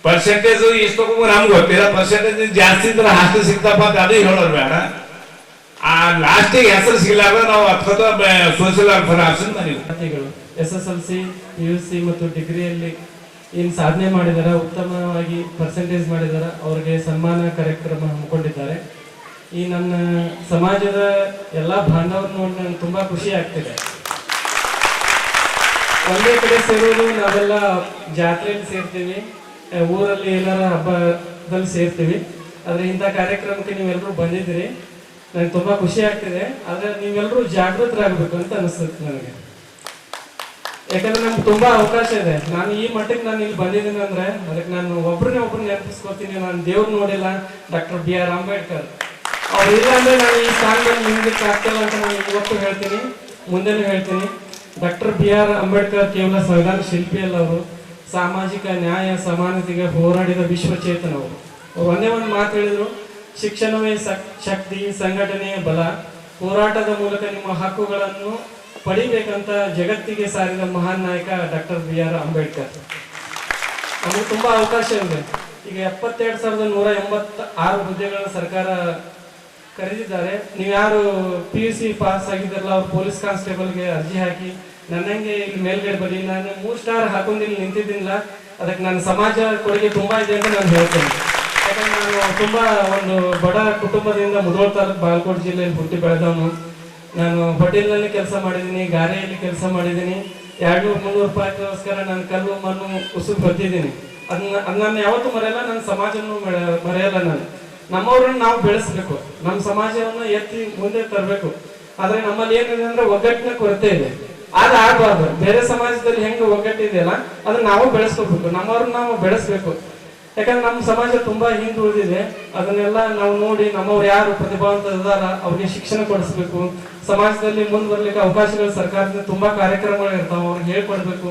ಪರ್ಸೆಂಟೇಜ್ ಎಷ್ಟು ನಮ್ಗೆ ಗೊತ್ತಿಲ್ಲ. ಪರ್ಸೆಂಟೇಜ್ ಜಾಸ್ತಿ ಇದ್ರೆ ಹಾಸ್ಟೆಲ್ ಸಿಗ್ತಪ್ಪ ಅಂತ ಅದು ಹೇಳೋರು ಬೇಡ. ಆ ಲಾಸ್ಟಿಗೆ ಹೆಸರು ಸಿಗ್ಲಾರ್ದ ನಾವು ಅಥವಾ ಸೋಷಿಯಲ್ ವೆಲ್ಫೇರ್ ಆಪ್ಷನ್ ವಿದ್ಯಾರ್ಥಿಗಳು SSLC, PUC ಮತ್ತು ಡಿಗ್ರಿಯಲ್ಲಿ ಏನು ಸಾಧನೆ ಮಾಡಿದಾರ, ಉತ್ತಮವಾಗಿ ಪರ್ಸೆಂಟೇಜ್ ಮಾಡಿದಾರ, ಅವ್ರಿಗೆ ಸನ್ಮಾನ ಕಾರ್ಯಕ್ರಮ ಹಮ್ಮಿಕೊಂಡಿದ್ದಾರೆ. ಈ ನನ್ನ ಸಮಾಜದ ಎಲ್ಲ ಬಾಂಧವರು ನೋಡಿ ನನಗೆ ತುಂಬಾ ಖುಷಿ ಆಗ್ತಿದೆ. ಒಂದೇ ಕಡೆ ಸೇರೋದು, ನಾವೆಲ್ಲ ಜಾತ್ರೆಯಲ್ಲಿ ಸೇರ್ತೀವಿ, ಊರಲ್ಲಿ ಏನಾರ ಹಬ್ಬದಲ್ಲಿ ಸೇರ್ತೀವಿ. ಆದ್ರೆ ಇಂಥ ಕಾರ್ಯಕ್ರಮಕ್ಕೆ ನೀವೆಲ್ಲರೂ ಬಂದಿದ್ದೀರಿ, ನನಗೆ ತುಂಬಾ ಖುಷಿ ಆಗ್ತಿದೆ. ಆದ್ರೆ ನೀವೆಲ್ಲರೂ ಜಾಗೃತರಾಗಬೇಕು ಅಂತ ಅನಿಸ್ತದೆ ನನಗೆ. ಯಾಕಂದ್ರೆ ನಮ್ಗೆ ತುಂಬಾ ಅವಕಾಶ ಇದೆ. ನಾನು ಈ ಮಟ್ಟಿಗೆ ನಾನು ಇಲ್ಲಿ ಬಂದಿದ್ದೀನಿ ಅಂದ್ರೆ ಅದಕ್ಕೆ ನಾನು ಒಬ್ರನ್ನೇ ನೆನಪಿಸ್ಕೊತೀನಿ. ನಾನು ದೇವ್ರು ನೋಡಿಲ್ಲ, ಡಾಕ್ಟರ್ B.R. ಅಂಬೇಡ್ಕರ್ ಅವ್ರು ಇಲ್ಲ ಅಂದ್ರೆ ನಾನು ಈ ಸ್ಥಾನದಲ್ಲಿ ನಿಂದಕ್ಕೆ ಆಗ್ತಿಲ್ಲ ಅಂತ ನಾನು ಇವತ್ತು ಹೇಳ್ತೀನಿ, ಮುಂದೆನೂ ಹೇಳ್ತೀನಿ. Doctor B.R. ಅಂಬೇಡ್ಕರ್ ಕೇವಲ ಸಂವಿಧಾನ ಶಿಲ್ಪಿ ಅಲ್ಲ, ಅವರು ಸಾಮಾಜಿಕ ನ್ಯಾಯ ಸಮಾನತೆಗೆ ಹೋರಾಡಿದ ವಿಶ್ವಚೇತನ. ಅವರು ಒಂದೇ ಒಂದು ಮಾತು ಹೇಳಿದ್ರು, ಶಿಕ್ಷಣವೇ ಶಕ್ತಿ, ಸಂಘಟನೆಯ ಬಲ, ಹೋರಾಟದ ಮೂಲಕ ನಿಮ್ಮ ಹಕ್ಕುಗಳನ್ನು ಪಡಿಬೇಕಂತ ಜಗತ್ತಿಗೆ ಸಾರಿದ ಮಹಾನ್ ನಾಯಕ ಡಾಕ್ಟರ್ B.R. ಅಂಬೇಡ್ಕರ್. ನಮಗೆ ತುಂಬಾ ಅವಕಾಶ ಇದೆ. ಈಗ 72,186 ಹುದ್ದೆಗಳನ್ನು ಸರ್ಕಾರ ಕರೆದಿದ್ದಾರೆ. ನೀವು ಯಾರು PUC ಪಾಸ್ ಆಗಿದ್ದಾರಲ್ಲ, ಅವ್ರು ಪೊಲೀಸ್ ಕಾನ್ಸ್ಟೇಬಲ್ಗೆ ಅರ್ಜಿ ಹಾಕಿ ನನ್ನಂಗೆ ಇಲ್ಲಿ ಮೇಲ್ಗಡೆ ಬರೀ. ನಾನು 3 ಸ್ಟಾರ್ ಹಾಕೊಂಡು ಇಲ್ಲಿ ನಿಂತಿದ್ದೀನಿಲ್ಲ, ಅದಕ್ಕೆ ನನ್ನ ಸಮಾಜ ಕೊಡುಗೆ ತುಂಬಾ ಇದೆ ಅಂತ ನಾನು ಹೇಳ್ತೇನೆ. ಯಾಕಂದ್ರೆ ನಾನು ತುಂಬಾ ಒಂದು ಬಡ ಕುಟುಂಬದಿಂದ ಮುಧೋಳ ತಾಲೂಕು ಬಾಗಲಕೋಟೆ ಜಿಲ್ಲೆಯಲ್ಲಿ ಹುಟ್ಟಿ ಬೆಳೆದವನು. ನಾನು ಹೋಟೆಲ್ನಲ್ಲಿ ಕೆಲಸ ಮಾಡಿದ್ದೀನಿ, ಗಾರೆಯಲ್ಲಿ ಕೆಲಸ ಮಾಡಿದ್ದೀನಿ. 200-300 ರೂಪಾಯಿಗೋಸ್ಕರ ನಾನು ಕಲ್ಲು ಮಣ್ಣು ಉಸುಕು ಬರ್ತಿದ್ದೀನಿ. ಅದನ್ನ ಯಾವತ್ತೂ ಮರೆಯಲ್ಲ, ನನ್ನ ಸಮಾಜವನ್ನು ಮರೆಯಲ್ಲ. ನಮ್ಮವ್ರನ್ನ ನಾವು ಬೆಳೆಸ್ಬೇಕು, ನಮ್ಮ ಸಮಾಜವನ್ನು ಎತ್ತಿ ಮುಂದೆ ತರಬೇಕು. ಆದ್ರೆ ನಮ್ಮಲ್ಲಿ ಏನಿದೆ ಅಂದ್ರೆ ಒಗ್ಗಟ್ಟಿನ ಕೊರತೆ ಇದೆ. ಅದು ಆಗಬಾರ್ದು. ಬೇರೆ ಸಮಾಜದಲ್ಲಿ ಹೆಂಗೆ ಒಗ್ಗಟ್ಟಿದೆಯಲ್ಲ ಅದನ್ನ ನಾವು ಬೆಳೆಸ್ಕೋಬೇಕು, ನಮ್ಮವ್ರನ್ನ ನಾವು ಬೆಳೆಸ್ಬೇಕು. ಯಾಕಂದ್ರೆ ನಮ್ಮ ಸಮಾಜ ತುಂಬಾ ಹಿಂದುಳಿದಿದೆ. ಅದನ್ನೆಲ್ಲ ನಾವು ನೋಡಿ ನಮ್ಮವ್ರು ಯಾರು ಪ್ರತಿಭಾವಂತ ಇದಾರ ಅವ್ರಿಗೆ ಶಿಕ್ಷಣ ಕೊಡಿಸ್ಬೇಕು. ಸಮಾಜದಲ್ಲಿ ಮುಂದುವರ್ಲಿಕ್ಕೆ ಅವಕಾಶಗಳು ಸರ್ಕಾರದಿಂದ ತುಂಬಾ ಕಾರ್ಯಕ್ರಮಗಳು ಇರ್ತಾವ, ಅವ್ರಿಗೆ ಹೇಳ್ಕೊಡ್ಬೇಕು.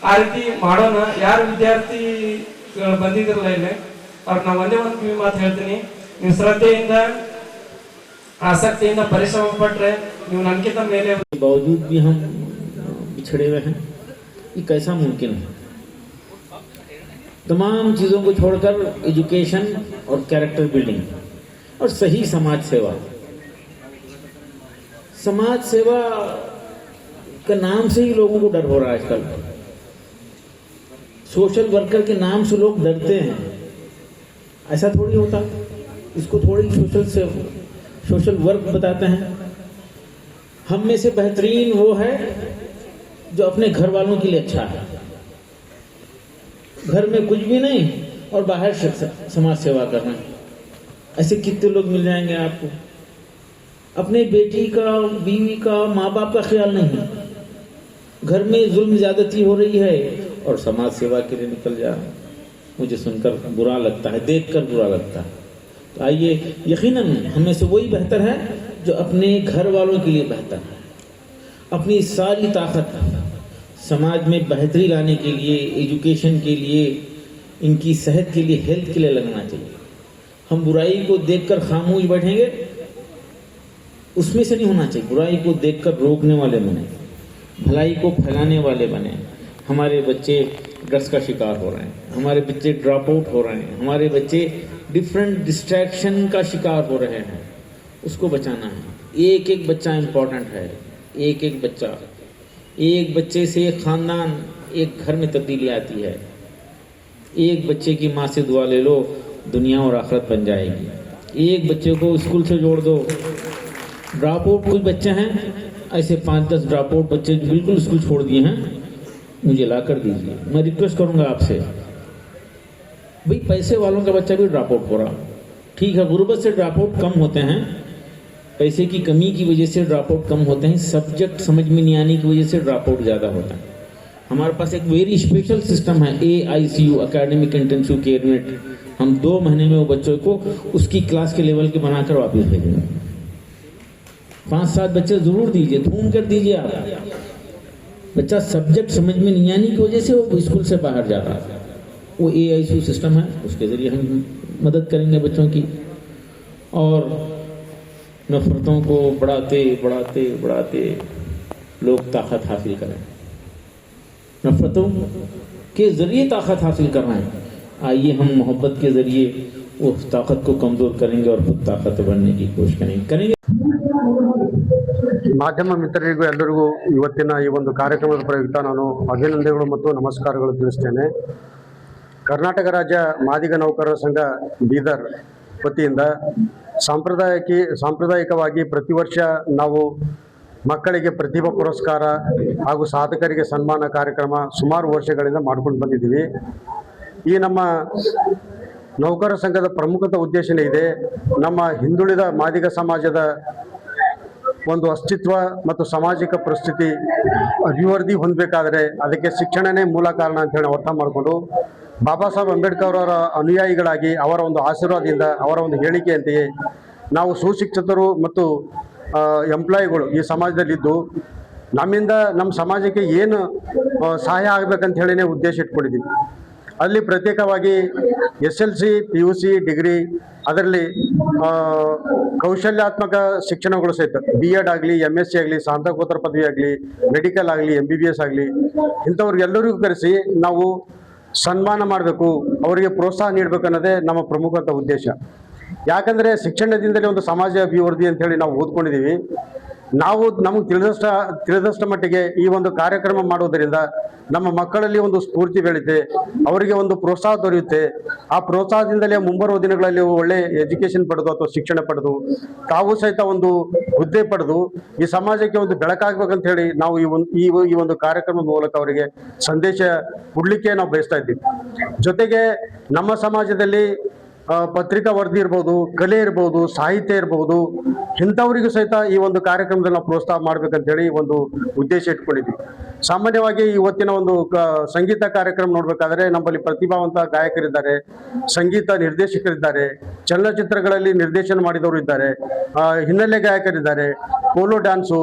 ಆ ರೀತಿ ಮಾಡೋಣ. ಯಾರು ವಿದ್ಯಾರ್ಥಿ ಬಂದಿದ್ರಲ್ಲ ಇಲ್ಲಿ, ಅವ್ರು ನಾವು ಒಂದೇ ಒಂದು ಕಿವಿ ಮಾತು ಹೇಳ್ತೀನಿ, ನೀವು ಶ್ರದ್ಧೆಯಿಂದ आसक्ति परिश्रम पट्रे ननकिंत मेले बावजूद भी हम पिछड़े हुए हैं, ये कैसा मुमकिन है? तमाम चीज़ों को छोड़कर एजुकेशन और कैरेक्टर बिल्डिंग और सही समाज सेवा का नाम से ही लोगों को डर हो रहा है आजकल। सोशल वर्कर के नाम से लोग डरते हैं, ऐसा थोड़ी होता। इसको थोड़ी सोशल वर्क बताते हैं। हम में से बेहतरीन वो है जो अपने घर वालों के लिए अच्छा है, घर में कुछ भी नहीं और बाहर समाज सेवा करना। ऐसे कितने लोग मिल जाएंगे आपको? अपने बेटी का, बीवी का, माँ बाप का ख्याल नहीं, घर में जुल्म ज्यादती हो रही है और समाज सेवा के लिए निकल जा। मुझे सुनकर बुरा लगता है, देखकर बुरा लगता है। तो आइए, यकीनन हमें से वही बेहतर है जो अपने घर वालों के लिए बेहतर है, अपनी सारी ताकत समाज में बेहतरी लाने के लिए, एजुकेशन के लिए, इनकी सेहत के लिए, हेल्थ के लिए लगना चाहिए। हम बुराई को देखकर खामोश बैठेंगे, उसमें से नहीं होना चाहिए। बुराई को देखकर रोकने वाले बने, भलाई को फैलाने वाले बने। हमारे बच्चे ड्रग्स का शिकार हो रहे हैं, हमारे बच्चे ड्रॉप आउट हो रहे हैं, हमारे बच्चे डिफरेंट डिस्ट्रैक्शन का शिकार हो रहे हैं। उसको बचाना है। एक एक बच्चा इम्पोर्टेंट है, एक एक बच्चा। एक बच्चे से एक खानदान, एक घर में तब्दीली आती है। एक बच्चे की माँ से दुआ ले लो, दुनिया और आखिरत बन जाएगी। एक बच्चे को स्कूल से जोड़ दो। ड्रॉप आउट कुछ बच्चे हैं ऐसे 5-10 ड्रॉप आउट बच्चे जो बिल्कुल स्कूल छोड़ दिए हैं, मुझे ला कर दीजिए। मैं रिक्वेस्ट करूंगा आपसे, भाई पैसे वालों का बच्चा भी ड्रॉप आउट हो रहा, ठीक है, गुर्बत से ड्रॉप आउट कम होते हैं, पैसे की कमी की वजह से ड्रॉप आउट कम होते हैं, सब्जेक्ट समझ में नहीं आने की वजह से ड्रॉप आउट ज़्यादा होता है। हमारे पास एक वेरी स्पेशल सिस्टम है, AICU, academic intensive care unit. हम 2 महीने में वो बच्चों को उसकी क्लास के लेवल के बनाकर वापस भेजेंगे। 5-7 बच्चे जरूर दीजिए, धूम कर दीजिए आप। बच्चा सब्जेक्ट समझ में नहीं आने की वजह से वो स्कूल से बाहर जा रहा है, वो AICU सिस्टम है, उसके ज़रिए हम मदद करेंगे बच्चों की। और नफरतों को बढ़ाते बढ़ाते बढ़ाते लोग ताकत हासिल करें, नफरतों के ज़रिए ताकत हासिल कर रहे हैं। आइए हम मोहब्बत के ज़रिए उस ताकत को कमज़ोर करेंगे और खुद ताकत बनने की कोशिश करेंगे। ಮಾಧ್ಯಮ ಮಿತ್ರರಿಗೂ ಎಲ್ಲರಿಗೂ ಇವತ್ತಿನ ಈ ಒಂದು ಕಾರ್ಯಕ್ರಮದ ಪ್ರಯುಕ್ತ ನಾನು ಅಭಿನಂದನೆಗಳು ಮತ್ತು ನಮಸ್ಕಾರಗಳು ತಿಳಿಸ್ತೇನೆ. ಕರ್ನಾಟಕ ರಾಜ್ಯ ಮಾದಿಗ ನೌಕರರ ಸಂಘ ಬೀದರ್ ವತಿಯಿಂದ ಸಾಂಪ್ರದಾಯಿಕವಾಗಿ ಪ್ರತಿ ವರ್ಷ ನಾವು ಮಕ್ಕಳಿಗೆ ಪ್ರತಿಭಾ ಪುರಸ್ಕಾರ ಹಾಗೂ ಸಾಧಕರಿಗೆ ಸನ್ಮಾನ ಕಾರ್ಯಕ್ರಮ ಸುಮಾರು ವರ್ಷಗಳಿಂದ ಮಾಡ್ಕೊಂಡು ಬಂದಿದ್ದೀವಿ. ಈ ನಮ್ಮ ನೌಕರರ ಸಂಘದ ಪ್ರಮುಖ ಉದ್ದೇಶನೇ ಇದೆ, ನಮ್ಮ ಹಿಂದುಳಿದ ಮಾದಿಗ ಸಮಾಜದ ಒಂದು ಅಸ್ತಿತ್ವ ಮತ್ತು ಸಾಮಾಜಿಕ ಪರಿಸ್ಥಿತಿ ಅಭಿವೃದ್ಧಿ ಹೊಂದಬೇಕಾದರೆ ಅದಕ್ಕೆ ಶಿಕ್ಷಣನೇ ಮೂಲ ಕಾರಣ ಅಂತ ಹೇಳಿ ಅರ್ಥ ಮಾಡಿಕೊಂಡು ಬಾಬಾ ಸಾಹೇಬ್ ಅಂಬೇಡ್ಕರ್ ಅವರ ಅನುಯಾಯಿಗಳಾಗಿ ಅವರ ಒಂದು ಆಶೀರ್ವಾದದಿಂದ ಅವರ ಒಂದು ಹೇಳಿಕೆಯಂತೆಯೇ ನಾವು ಸುಶಿಕ್ಷಿತರು ಮತ್ತು ಎಂಪ್ಲಾಯಿಗಳು ಈ ಸಮಾಜದಲ್ಲಿದ್ದು ನಮ್ಮಿಂದ ನಮ್ಮ ಸಮಾಜಕ್ಕೆ ಏನು ಸಹಾಯ ಆಗಬೇಕಂತ ಹೇಳಿನೇ ಉದ್ದೇಶ ಇಟ್ಕೊಂಡಿದ್ದೀವಿ. ಅಲ್ಲಿ ಪ್ರತ್ಯೇಕವಾಗಿ SLC, PUC, ಡಿಗ್ರಿ, ಅದರಲ್ಲಿ ಕೌಶಲ್ಯಾತ್ಮಕ ಶಿಕ್ಷಣಗಳು ಸಹಿತ B.Ed ಆಗಲಿ, MSc ಆಗಲಿ, ಸ್ನಾತಕೋತ್ತರ ಪದವಿ ಆಗಲಿ, ಮೆಡಿಕಲ್ ಆಗಲಿ, MBBS ಆಗಲಿ, ಇಂಥವ್ರಿಗೆಲ್ಲರಿಗೂ ಕರೆಸಿ ನಾವು ಸನ್ಮಾನ ಮಾಡಬೇಕು, ಅವರಿಗೆ ಪ್ರೋತ್ಸಾಹ ನೀಡಬೇಕು ಅನ್ನೋದೇ ನಮ್ಮ ಪ್ರಮುಖ ಉದ್ದೇಶ. ಯಾಕಂದರೆ ಶಿಕ್ಷಣದಿಂದಲೇ ಒಂದು ಸಮಾಜ ಅಭಿವೃದ್ಧಿ ಅಂತ ಹೇಳಿ ನಾವು ಓದ್ಕೊಂಡಿದ್ದೀವಿ. ನಾವು ನಮಗೆ ತಿಳಿದಷ್ಟ ಮಟ್ಟಿಗೆ ಈ ಒಂದು ಕಾರ್ಯಕ್ರಮ ಮಾಡೋದರಿಂದ ನಮ್ಮ ಮಕ್ಕಳಲ್ಲಿ ಒಂದು ಸ್ಫೂರ್ತಿ ಬೆಳೆಯುತ್ತೆ, ಅವರಿಗೆ ಒಂದು ಪ್ರೋತ್ಸಾಹ ದೊರೆಯುತ್ತೆ. ಆ ಪ್ರೋತ್ಸಾಹದಿಂದಲೇ ಮುಂಬರುವ ದಿನಗಳಲ್ಲಿ ಒಳ್ಳೆ ಎಜುಕೇಶನ್ ಪಡೆದು ಅಥವಾ ಶಿಕ್ಷಣ ಪಡೆದು ತಾವು ಸಹಿತ ಒಂದು ಹುದ್ದೆ ಪಡೆದು ಈ ಸಮಾಜಕ್ಕೆ ಒಂದು ಬೆಳಕಾಗಬೇಕಂತ ಹೇಳಿ ನಾವು ಈ ಒಂದು ಕಾರ್ಯಕ್ರಮದ ಮೂಲಕ ಅವರಿಗೆ ಸಂದೇಶ ಕೊಡಲಿಕ್ಕೆ ನಾವು ಬಯಸ್ತಾ ಇದ್ದೀವಿ. ಜೊತೆಗೆ ನಮ್ಮ ಸಮಾಜದಲ್ಲಿ ಪತ್ರಿಕಾ ವರದಿ ಇರ್ಬೋದು, ಕಲೆ ಇರ್ಬೋದು, ಸಾಹಿತ್ಯ ಇರ್ಬೋದು, ಇಂಥವರಿಗೂ ಸಹಿತ ಈ ಒಂದು ಕಾರ್ಯಕ್ರಮದಲ್ಲಿ ನಾವು ಪ್ರೋತ್ಸಾಹ ಮಾಡ್ಬೇಕಂತೇಳಿ ಒಂದು ಉದ್ದೇಶ ಇಟ್ಕೊಂಡಿದ್ವಿ. ಸಾಮಾನ್ಯವಾಗಿ ಇವತ್ತಿನ ಒಂದು ಸಂಗೀತ ಕಾರ್ಯಕ್ರಮ ನೋಡ್ಬೇಕಾದ್ರೆ ನಮ್ಮಲ್ಲಿ ಪ್ರತಿಭಾವಂತ ಗಾಯಕರಿದ್ದಾರೆ, ಸಂಗೀತ ನಿರ್ದೇಶಕರಿದ್ದಾರೆ, ಚಲನಚಿತ್ರಗಳಲ್ಲಿ ನಿರ್ದೇಶನ ಮಾಡಿದವರು ಇದ್ದಾರೆ, ಹಿನ್ನೆಲೆ ಗಾಯಕರಿದ್ದಾರೆ, ಪೋಲೋ ಡ್ಯಾನ್ಸು,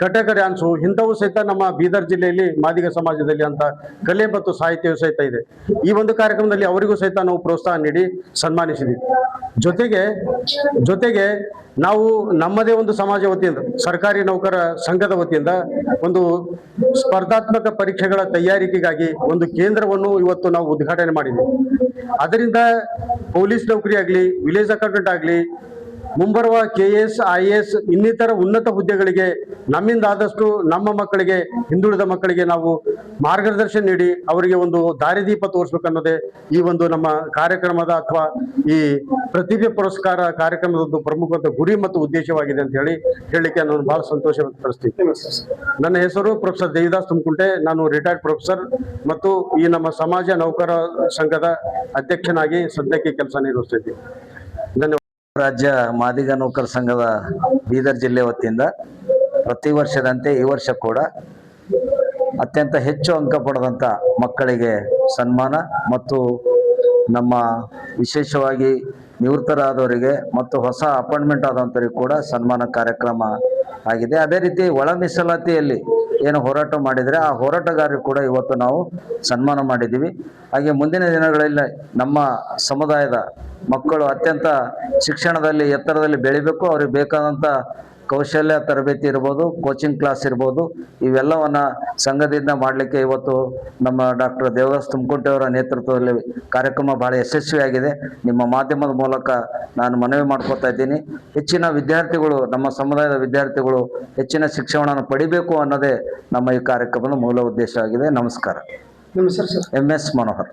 ಕಟಕ ಡ್ಯಾನ್ಸು ಇಂಥವು ಸಹಿತ ನಮ್ಮ ಬೀದರ್ ಜಿಲ್ಲೆಯಲ್ಲಿ ಮಾದಿಗ ಸಮಾಜದಲ್ಲಿ ಅಂತ ಕಲೆ ಮತ್ತು ಸಾಹಿತ್ಯವೂ ಸಹಿತ ಇದೆ. ಈ ಒಂದು ಕಾರ್ಯಕ್ರಮದಲ್ಲಿ ಅವರಿಗೂ ಸಹಿತ ನಾವು ಪ್ರೋತ್ಸಾಹ ನೀಡಿ ಸನ್ಮಾನಿಸಿದ್ವಿ. ಜೊತೆಗೆ ನಾವು ನಮ್ಮದೇ ಒಂದು ಸಮಾಜ ವತಿಯಿಂದ ಸರ್ಕಾರಿ ನೌಕರ ಸಂಘದ ವತಿಯಿಂದ ಒಂದು ಸ್ಪರ್ಧಾತ್ಮಕ ಪರೀಕ್ಷೆಗಳ ತಯಾರಿಕೆಗಾಗಿ ಒಂದು ಕೇಂದ್ರವನ್ನು ಇವತ್ತು ನಾವು ಉದ್ಘಾಟನೆ ಮಾಡಿದ್ವಿ. ಅದರಿಂದ ಪೊಲೀಸ್ ನೌಕರಿ ಆಗಲಿ, ವಿಲೇಜ್ ಅಕೌಂಟೆಂಟ್ ಆಗಲಿ, ಮುಂಬರುವ KS, IAS ಇನ್ನಿತರ ಉನ್ನತ ಹುದ್ದೆಗಳಿಗೆ ನಮ್ಮಿಂದ ಆದಷ್ಟು ನಮ್ಮ ಮಕ್ಕಳಿಗೆ, ಹಿಂದುಳಿದ ಮಕ್ಕಳಿಗೆ ನಾವು ಮಾರ್ಗದರ್ಶನ ನೀಡಿ ಅವರಿಗೆ ಒಂದು ದಾರಿದೀಪ ತೋರಿಸ್ಬೇಕನ್ನೋದೇ ಈ ಒಂದು ನಮ್ಮ ಕಾರ್ಯಕ್ರಮದ ಅಥವಾ ಈ ಪ್ರತಿಭೆ ಪುರಸ್ಕಾರ ಕಾರ್ಯಕ್ರಮದ ಪ್ರಮುಖ ಗುರಿ ಮತ್ತು ಉದ್ದೇಶವಾಗಿದೆ ಅಂತ ಹೇಳಲಿಕ್ಕೆ ನಾನು ಬಹಳ ಸಂತೋಷ ವ್ಯಕ್ತಪಡಿಸ್ತೀನಿ. ನನ್ನ ಹೆಸರು ಪ್ರೊಫೆಸರ್ ದೇವಿದಾಸ್ ತುಮಕುಂಟೆ. ನಾನು ರಿಟೈರ್ಡ್ ಪ್ರೊಫೆಸರ್ ಮತ್ತು ಈ ನಮ್ಮ ಸಮಾಜ ನೌಕರ ಸಂಘದ ಅಧ್ಯಕ್ಷನಾಗಿ ಸದ್ಯಕ್ಕೆ ಕೆಲಸ ನಿರ್ವಹಿಸ್ತಿದ್ದೀನಿ. ಧನ್ಯವಾದ. ರಾಜ್ಯ ಮಾದಿಗ ನೌಕರ ಸಂಘದ ಬೀದರ್ ಜಿಲ್ಲೆ ವತಿಯಿಂದ ಪ್ರತಿ ವರ್ಷದಂತೆ ಈ ವರ್ಷ ಕೂಡ ಅತ್ಯಂತ ಹೆಚ್ಚು ಅಂಕ ಪಡೆದಂಥ ಮಕ್ಕಳಿಗೆ ಸನ್ಮಾನ ಮತ್ತು ನಮ್ಮ ವಿಶೇಷವಾಗಿ ನಿವೃತ್ತರಾದವರಿಗೆ ಮತ್ತು ಹೊಸ ಅಪಾಯಿಂಟ್ಮೆಂಟ್ ಆದಂಥವರಿಗೆ ಕೂಡ ಸನ್ಮಾನ ಕಾರ್ಯಕ್ರಮ ಆಗಿದೆ. ಅದೇ ರೀತಿ ಒಳ ಮೀಸಲಾತಿಯಲ್ಲಿ ಏನು ಹೋರಾಟ ಮಾಡಿದರೆ ಆ ಹೋರಾಟಗಾರರಿಗೆ ಕೂಡ ಇವತ್ತು ನಾವು ಸನ್ಮಾನ ಮಾಡಿದ್ದೀವಿ. ಹಾಗೆ ಮುಂದಿನ ದಿನಗಳಲ್ಲಿ ನಮ್ಮ ಸಮುದಾಯದ ಮಕ್ಕಳು ಅತ್ಯಂತ ಶಿಕ್ಷಣದಲ್ಲಿ ಎತ್ತರದಲ್ಲಿ ಬೆಳಿಬೇಕು, ಅವ್ರಿಗೆ ಬೇಕಾದಂಥ ಕೌಶಲ್ಯ ತರಬೇತಿ ಇರ್ಬೋದು, ಕೋಚಿಂಗ್ ಕ್ಲಾಸ್ ಇರ್ಬೋದು, ಇವೆಲ್ಲವನ್ನ ಸಂಘದಿಂದ ಮಾಡಲಿಕ್ಕೆ ಇವತ್ತು ನಮ್ಮ ಡಾಕ್ಟರ್ ದೇವದಾಸ್ ತುಮಕುಂಟೆ ಅವರ ನೇತೃತ್ವದಲ್ಲಿ ಕಾರ್ಯಕ್ರಮ ಬಹಳ ಯಶಸ್ವಿಯಾಗಿದೆ. ನಿಮ್ಮ ಮಾಧ್ಯಮದ ಮೂಲಕ ನಾನು ಮನವಿ ಮಾಡ್ಕೋತಾ ಇದ್ದೀನಿ. ಹೆಚ್ಚಿನ ವಿದ್ಯಾರ್ಥಿಗಳು, ನಮ್ಮ ಸಮುದಾಯದ ವಿದ್ಯಾರ್ಥಿಗಳು ಹೆಚ್ಚಿನ ಶಿಕ್ಷಣವನ್ನು ಪಡಿಬೇಕು ಅನ್ನೋದೇ ನಮ್ಮ ಈ ಕಾರ್ಯಕ್ರಮದ ಮೂಲ ಉದ್ದೇಶ ಆಗಿದೆ. ನಮಸ್ಕಾರ. MS ಮನೋಹರ್.